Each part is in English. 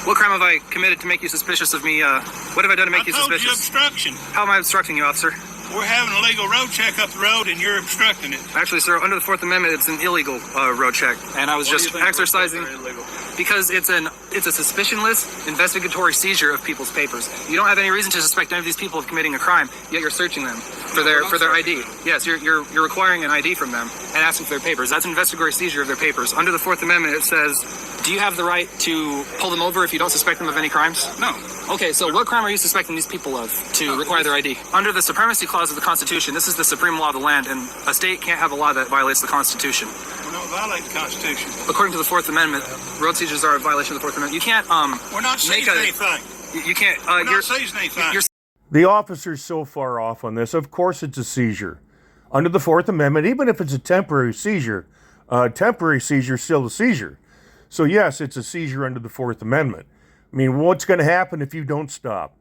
What crime have I committed to make you suspicious of me? What have I done to make you suspicious? I told you obstruction. How am I obstructing you, officer? We're having a legal road check up the road, and you're obstructing it. Actually, sir, under the Fourth Amendment, it's an illegal road check, and I was just exercising because it's a suspicionless investigatory seizure of people's papers. You don't have any reason to suspect any of these people of committing a crime, yet you're searching them for their ID. Yes, you're requiring an ID from them and asking for their papers. That's an investigatory seizure of their papers. Under the Fourth Amendment, it says, do you have the right to pull them over if you don't suspect them of any crimes? No. Okay, so what crime are you suspecting these people of to require their ID? Under the Supremacy Clause of the Constitution, this is the supreme law of the land, and a state can't have a law that violates the Constitution. We don't violate the Constitution. According to the Fourth Amendment, road seizures are a violation of the Fourth Amendment. You can't We're not seizing anything. You can't. We're not seizing anything. The officer's so far off on this. Of course it's a seizure. Under the Fourth Amendment, even if it's a temporary seizure is still a seizure. So yes, it's a seizure under the Fourth Amendment. I mean, what's going to happen if you don't stop?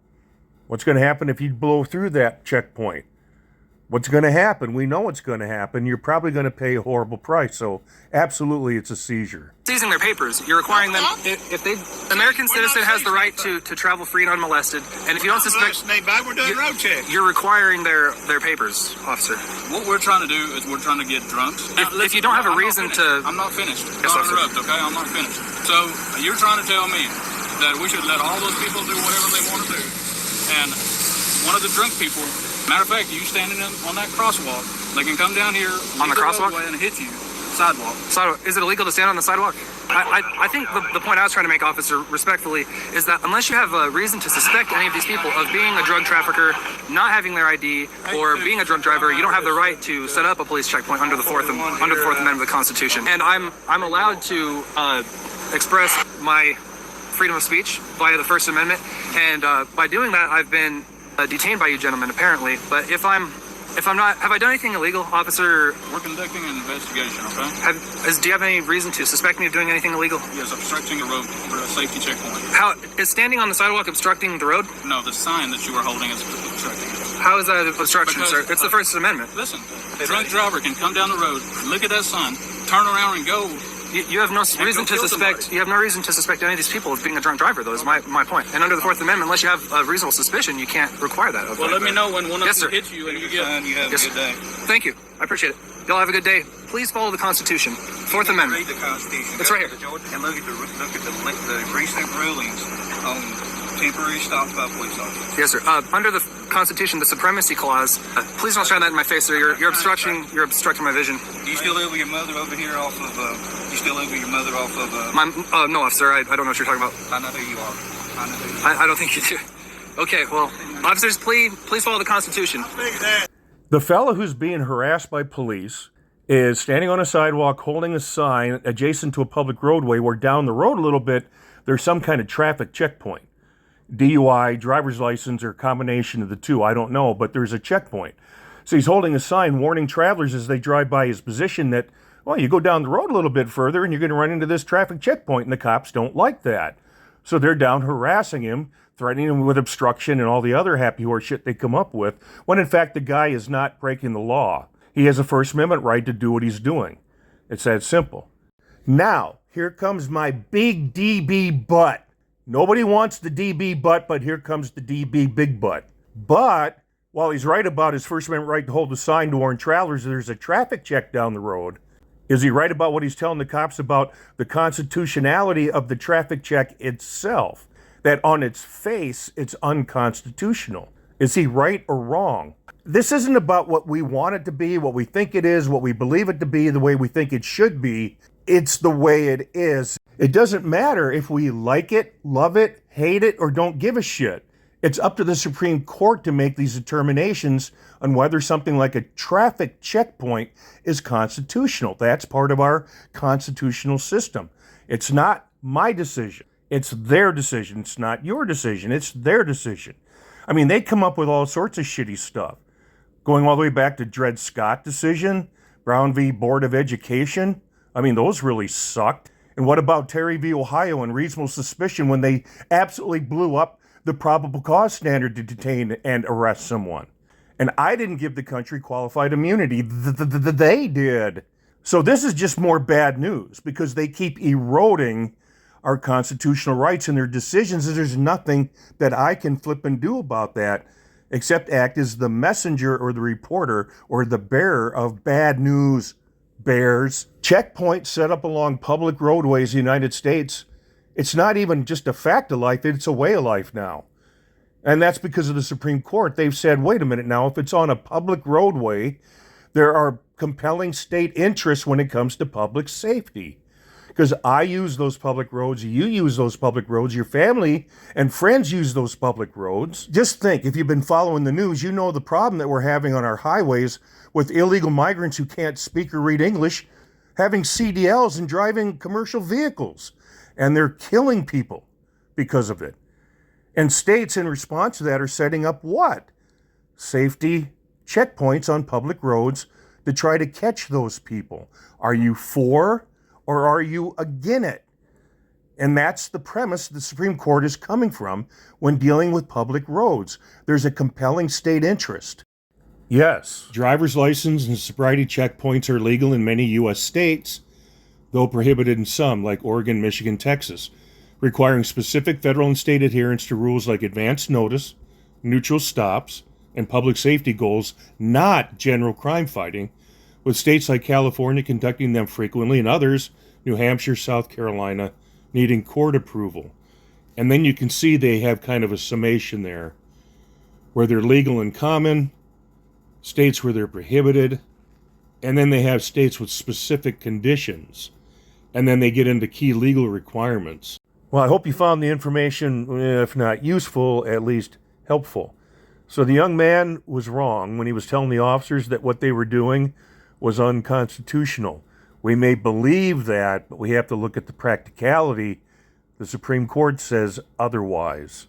What's going to happen if you blow through that checkpoint? What's going to happen? We know what's going to happen. You're probably going to pay a horrible price. So absolutely, it's a seizure. Seizing their papers. You're requiring them, if they, American citizen has the right to travel free and unmolested, and if you don't suspect, we're doing road check. You're requiring their papers, officer. What we're trying to do is we're trying to get drunks. If you don't have a reason to... I'm not finished. Yes, Don't interrupt, okay? I'm not finished. So you're trying to tell me that we should let all those people do whatever they want to do. And one of the drunk people, matter of fact, you standing on that crosswalk, they can come down here on the crosswalk and hit you. Sidewalk. Is it illegal to stand on the sidewalk? I think the point I was trying to make, officer, respectfully, is that unless you have a reason to suspect any of these people of being a drug trafficker, not having their ID, or being a drunk driver, you don't have the right to set up a police checkpoint under the Fourth Amendment of the Constitution. And I'm allowed to express my freedom of speech via the First Amendment, and by doing that, I've been detained by you gentlemen, apparently. But if I'm not, have I done anything illegal, officer? We're conducting an investigation, okay? Do you have any reason to suspect me of doing anything illegal? Yes, obstructing a road for a safety checkpoint. How is standing on the sidewalk obstructing the road? No, the sign that you are holding is obstructing it. How is that obstruction, sir? It's the First Amendment. Listen, a drunk driver can come down the road, look at that sign, turn around and go. You have no reason to suspect. You have no reason to suspect any of these people of being a drunk driver, though. Is my point. And under the Fourth Amendment, unless you have a reasonable suspicion, you can't require that. Well, let me know when one of them hits you and you get. You have a good day. Thank you. I appreciate it. Y'all have a good day. Please follow the Constitution. Fourth Amendment. Read the Constitution. It's right here. And look at the recent rulings on temporary stops by police officers. Yes, sir. Under the Constitution, the Supremacy Clause. Please don't shine that in my face, sir. You're obstructing my vision. Do you still live with your mother over here off of? Do you still live with your mother off of? No, officer. I don't know what you're talking about. I know who you are. I don't think you do. Okay, well, officers, please follow the Constitution. The fellow who's being harassed by police is standing on a sidewalk holding a sign adjacent to a public roadway where down the road a little bit there's some kind of traffic checkpoint. DUI, driver's license, or a combination of the two, I don't know, but there's a checkpoint. So he's holding a sign warning travelers as they drive by his position that, well, you go down the road a little bit further and you're going to run into this traffic checkpoint, and the cops don't like that. So they're down harassing him, threatening him with obstruction and all the other happy horse shit they come up with, when in fact the guy is not breaking the law. He has a First Amendment right to do what he's doing. It's that simple. Now, here comes my big DB butt. Nobody wants the DB butt, but here comes the DB big butt. But while he's right about his First Amendment right to hold a sign to warn travelers there's a traffic check down the road, is he right about what he's telling the cops about the constitutionality of the traffic check itself? That on its face, it's unconstitutional. Is he right or wrong? This isn't about what we want it to be, what we think it is, what we believe it to be, the way we think it should be. It's the way it is. It doesn't matter if we like it, love it, hate it, or don't give a shit. It's up to the Supreme Court to make these determinations on whether something like a traffic checkpoint is constitutional. That's part of our constitutional system. It's not my decision. It's their decision. It's not your decision. It's their decision. I mean, they come up with all sorts of shitty stuff. Going all the way back to Dred Scott decision, Brown v. Board of Education. I mean, those really sucked. And what about Terry v. Ohio and reasonable suspicion when they absolutely blew up the probable cause standard to detain and arrest someone? And I didn't give the country qualified immunity. They did. So this is just more bad news because they keep eroding our constitutional rights and their decisions, and there's nothing that I can flip and do about that except act as the messenger or the reporter or the bearer of bad news, bears. Checkpoints set up along public roadways in the United States, it's not even just a fact of life, it's a way of life now. And that's because of the Supreme Court. They've said, wait a minute now, if it's on a public roadway, there are compelling state interests when it comes to public safety. Because I use those public roads, you use those public roads, your family and friends use those public roads. Just think, if you've been following the news, you know the problem that we're having on our highways with illegal migrants who can't speak or read English, having CDLs and driving commercial vehicles. And they're killing people because of it. And states in response to that are setting up what? Safety checkpoints on public roads to try to catch those people. Are you for or are you against it? And that's the premise the Supreme Court is coming from when dealing with public roads. There's a compelling state interest. Yes, driver's license and sobriety checkpoints are legal in many U.S. states, though prohibited in some, like Oregon, Michigan, Texas, requiring specific federal and state adherence to rules like advance notice, neutral stops, and public safety goals, not general crime fighting, with states like California conducting them frequently and others, New Hampshire, South Carolina, needing court approval. And then you can see they have kind of a summation there, where they're legal in common, states where they're prohibited, and then they have states with specific conditions. And then they get into key legal requirements. Well, I hope you found the information, if not useful, at least helpful. So the young man was wrong when he was telling the officers that what they were doing was unconstitutional. We may believe that, but we have to look at the practicality. The Supreme Court says otherwise.